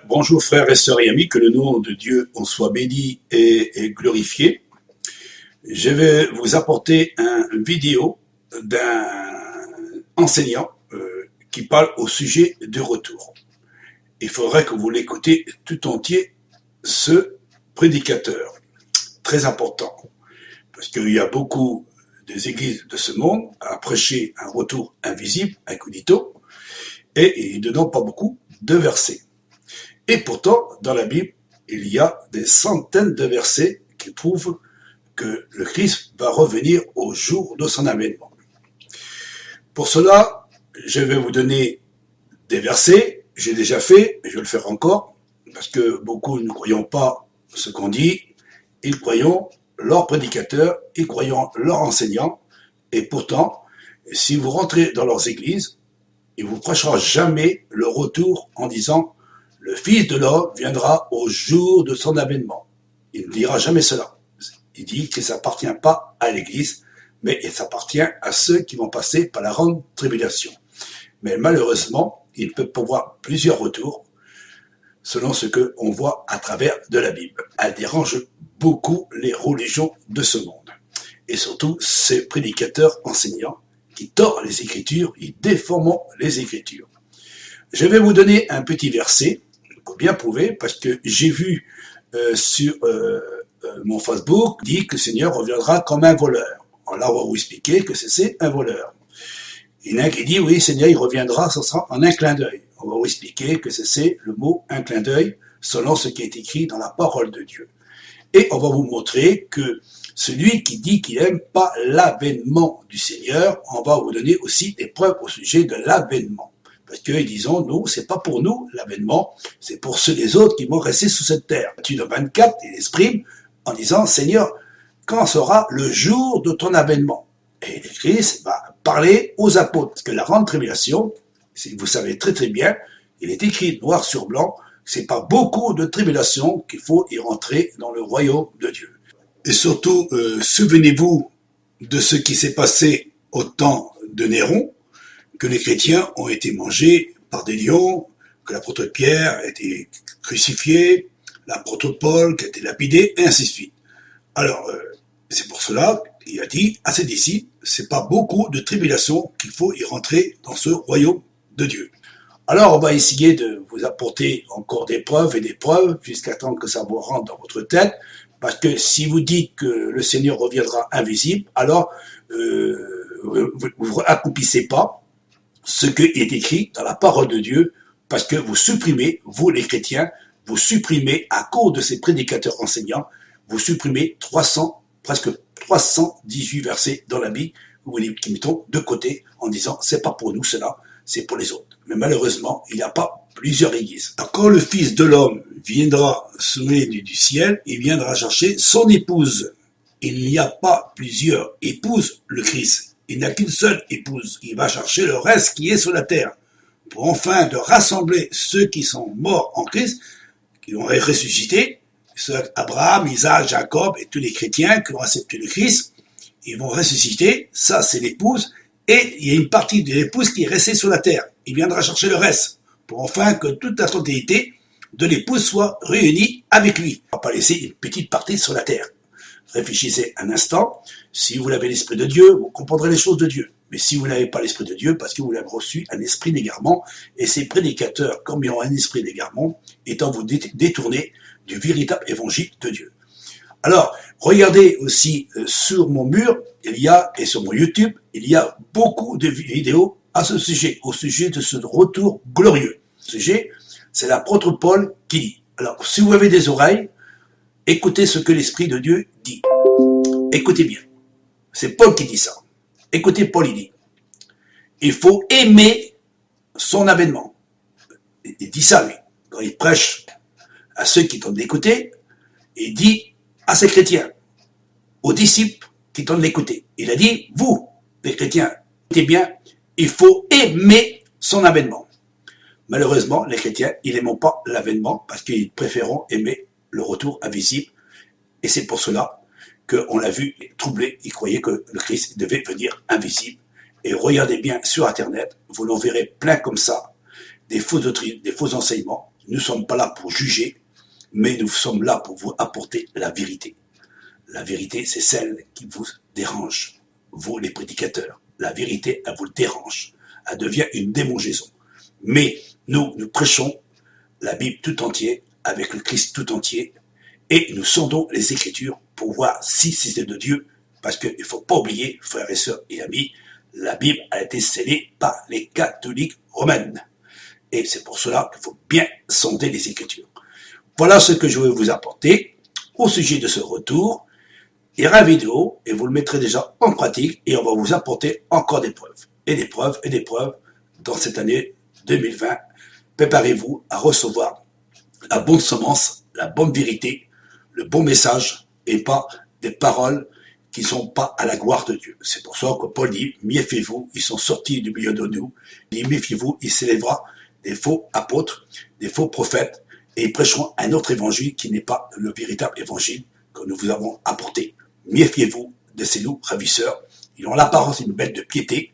bonjour frères et sœurs et amis, que le nom de Dieu en soit béni et glorifié. Je vais vous apporter une vidéo d'un enseignant qui parle au sujet du retour. Il faudrait que vous l'écoutez tout entier, ce prédicateur. Très important, parce qu'il y a beaucoup des églises de ce monde à prêcher un retour invisible, incognito, et il ne donne pas beaucoup de versets. Et pourtant, dans la Bible, il y a des centaines de versets qui prouvent que le Christ va revenir au jour de son avènement. Pour cela, je vais vous donner des versets, j'ai déjà fait, et je vais le faire encore, parce que beaucoup ne croyons pas ce qu'on dit, ils croyons leurs prédicateurs, ils croyons leurs enseignants, et pourtant, si vous rentrez dans leurs églises, il ne vous prêchera jamais le retour en disant « Le Fils de l'homme viendra au jour de son avènement ». Il ne dira jamais cela. Il dit que ça n'appartient pas à l'Église, mais ça appartient à ceux qui vont passer par la grande tribulation. Mais malheureusement, il peut avoir plusieurs retours, selon ce qu'on voit à travers de la Bible. Elle dérange beaucoup les religions de ce monde. Et surtout, ces prédicateurs enseignants qui tord les Écritures, ils déforment les Écritures. Je vais vous donner un petit verset, pour bien prouver, parce que j'ai vu sur mon Facebook, dit que le Seigneur reviendra comme un voleur. Alors là, on va vous expliquer que c'est un voleur. Il y en a un qui dit, oui, le Seigneur, il reviendra, ce sera en un clin d'œil. On va vous expliquer que c'est le mot un clin d'œil, selon ce qui est écrit dans la parole de Dieu. Et on va vous montrer que celui qui dit qu'il n'aime pas l'avènement du Seigneur, on va vous donner aussi des preuves au sujet de l'avènement. Parce qu'ils disent, nous, c'est pas pour nous l'avènement, c'est pour ceux des autres qui vont rester sous cette terre. Matthieu 24, il exprime en disant, Seigneur, quand sera le jour de ton avènement? Et le Christ va parler aux apôtres. Parce que la grande tribulation, vous savez très très bien, il est écrit noir sur blanc, c'est pas beaucoup de tribulation qu'il faut y rentrer dans le royaume de Dieu. Et surtout, souvenez-vous de ce qui s'est passé au temps de Néron, que les chrétiens ont été mangés par des lions, que l'apôtre Pierre a été crucifié, l'apôtre Paul qui a été lapidé, et ainsi de suite. Alors, c'est pour cela qu'il a dit à ses disciples, c'est pas beaucoup de tribulation qu'il faut y rentrer dans ce royaume de Dieu. Alors, on va essayer de vous apporter encore des preuves et des preuves, jusqu'à temps que ça vous rentre dans votre tête, parce que si vous dites que le Seigneur reviendra invisible, alors vous accomplissez pas ce qui est écrit dans la parole de Dieu, parce que vous supprimez, vous les chrétiens, vous supprimez, à cause de ces prédicateurs enseignants, vous supprimez presque 318 versets dans la Bible, vous les mettons de côté en disant c'est pas pour nous cela, c'est pour les autres. Mais malheureusement, il n'y a pas plusieurs églises. Quand le Fils de l'homme viendra soulever du ciel, il viendra chercher son épouse. Il n'y a pas plusieurs épouses, le Christ. Il n'y a qu'une seule épouse. Il va chercher le reste qui est sur la terre, pour enfin de rassembler ceux qui sont morts en Christ, qui ont ressuscité, ceux Abraham, Isaac, Jacob et tous les chrétiens qui ont accepté le Christ. Ils vont ressusciter, ça c'est l'épouse, et il y a une partie de l'épouse qui est restée sur la terre. Il viendra chercher le reste, pour enfin que toute la totalité de l'épouse soit réunie avec lui. On ne va pas laisser une petite partie sur la terre. Réfléchissez un instant, si vous avez l'esprit de Dieu, vous comprendrez les choses de Dieu. Mais si vous n'avez pas l'esprit de Dieu, parce que vous avez reçu un esprit d'égarement, et ces prédicateurs, comme ils ont un esprit d'égarement, étant vous détournés du véritable évangile de Dieu. Alors, regardez aussi sur mon mur, et sur mon YouTube, il y a beaucoup de vidéos à ce sujet, au sujet de ce retour glorieux. Ce sujet, c'est l'apôtre Paul qui dit. Alors, si vous avez des oreilles, écoutez ce que l'Esprit de Dieu dit. Écoutez bien. C'est Paul qui dit ça. Écoutez, Paul, il dit. Il faut aimer son avènement. Il dit ça, lui. Quand il prêche à ceux qui tentent d'écouter, il dit à ses chrétiens, aux disciples qui tentent d'écouter. Il a dit, vous, les chrétiens, écoutez bien, il faut aimer son avènement. Malheureusement, les chrétiens, ils n'aiment pas l'avènement parce qu'ils préfèrent aimer le retour invisible. Et c'est pour cela qu'on l'a vu troublé. Ils croyaient que le Christ devait venir invisible. Et regardez bien sur Internet, vous l'en verrez plein comme ça, des faux doctrines, des faux enseignements Nous ne sommes pas là pour juger, mais nous sommes là pour vous apporter la vérité. La vérité, c'est celle qui vous dérange, vous les prédicateurs. La vérité, elle vous dérange. Elle devient une démangeaison. Mais nous prêchons la Bible tout entière, avec le Christ tout entier, et nous sondons les Écritures pour voir si c'est de Dieu, parce qu'il ne faut pas oublier, frères et sœurs et amis, la Bible a été scellée par les catholiques romaines. Et c'est pour cela qu'il faut bien sonder les Écritures. Voilà ce que je veux vous apporter au sujet de ce retour. Il y aura une vidéo et vous le mettrez déjà en pratique et on va vous apporter encore des preuves. Et des preuves et des preuves dans cette année 2020. Préparez-vous à recevoir la bonne semence, la bonne vérité, le bon message et pas des paroles qui ne sont pas à la gloire de Dieu. C'est pour ça que Paul dit, méfiez-vous, ils sont sortis du milieu de nous. Il dit, méfiez-vous, il s'élèvera des faux apôtres, des faux prophètes et ils prêcheront un autre évangile qui n'est pas le véritable évangile que nous vous avons apporté. Méfiez-vous de ces loups ravisseurs. Ils ont l'apparence d'une bête de piété,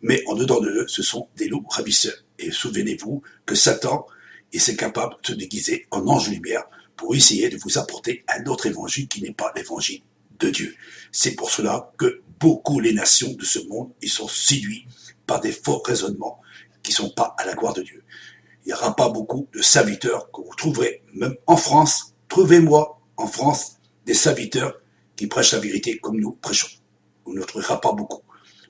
mais en dedans de eux, ce sont des loups ravisseurs. Et souvenez-vous que Satan, il est capable de se déguiser en ange lumière pour essayer de vous apporter un autre évangile qui n'est pas l'évangile de Dieu. C'est pour cela que beaucoup les nations de ce monde, ils sont séduits par des faux raisonnements qui ne sont pas à la gloire de Dieu. Il n'y aura pas beaucoup de serviteurs que vous trouverez, même en France. Trouvez-moi en France des serviteurs qui prêchent la vérité comme nous prêchons. Vous ne trouverez pas beaucoup.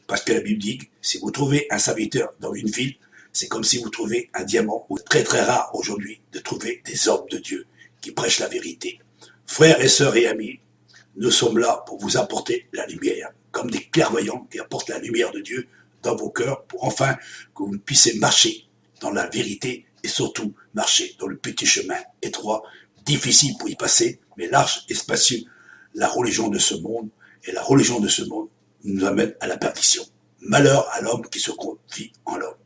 Parce que la Bible dit que si vous trouvez un serviteur dans une ville, c'est comme si vous trouvez un diamant. C'est très très rare aujourd'hui de trouver des hommes de Dieu qui prêchent la vérité. Frères et sœurs et amis, nous sommes là pour vous apporter la lumière, comme des clairvoyants qui apportent la lumière de Dieu dans vos cœurs, pour enfin que vous puissiez marcher dans la vérité et surtout marcher dans le petit chemin étroit, difficile pour y passer, mais large et spacieux. La religion de ce monde, et la religion de ce monde nous amène à la perdition. Malheur à l'homme qui se confie en l'homme.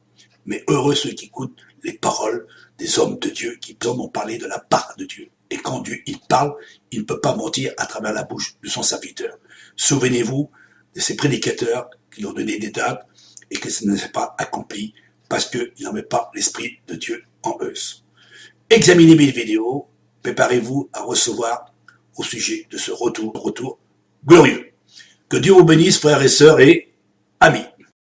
Mais heureux ceux qui écoutent les paroles des hommes de Dieu, qui ont parlé de la part de Dieu. Et quand Dieu il parle, il ne peut pas mentir à travers la bouche de son serviteur. Souvenez-vous de ces prédicateurs qui ont donné des dates et que ça ne s'est pas accompli parce qu'ils n'avaient pas l'Esprit de Dieu en eux. Examinez mes vidéos, préparez-vous à recevoir au sujet de ce retour glorieux. Que Dieu vous bénisse, frères et sœurs et amis.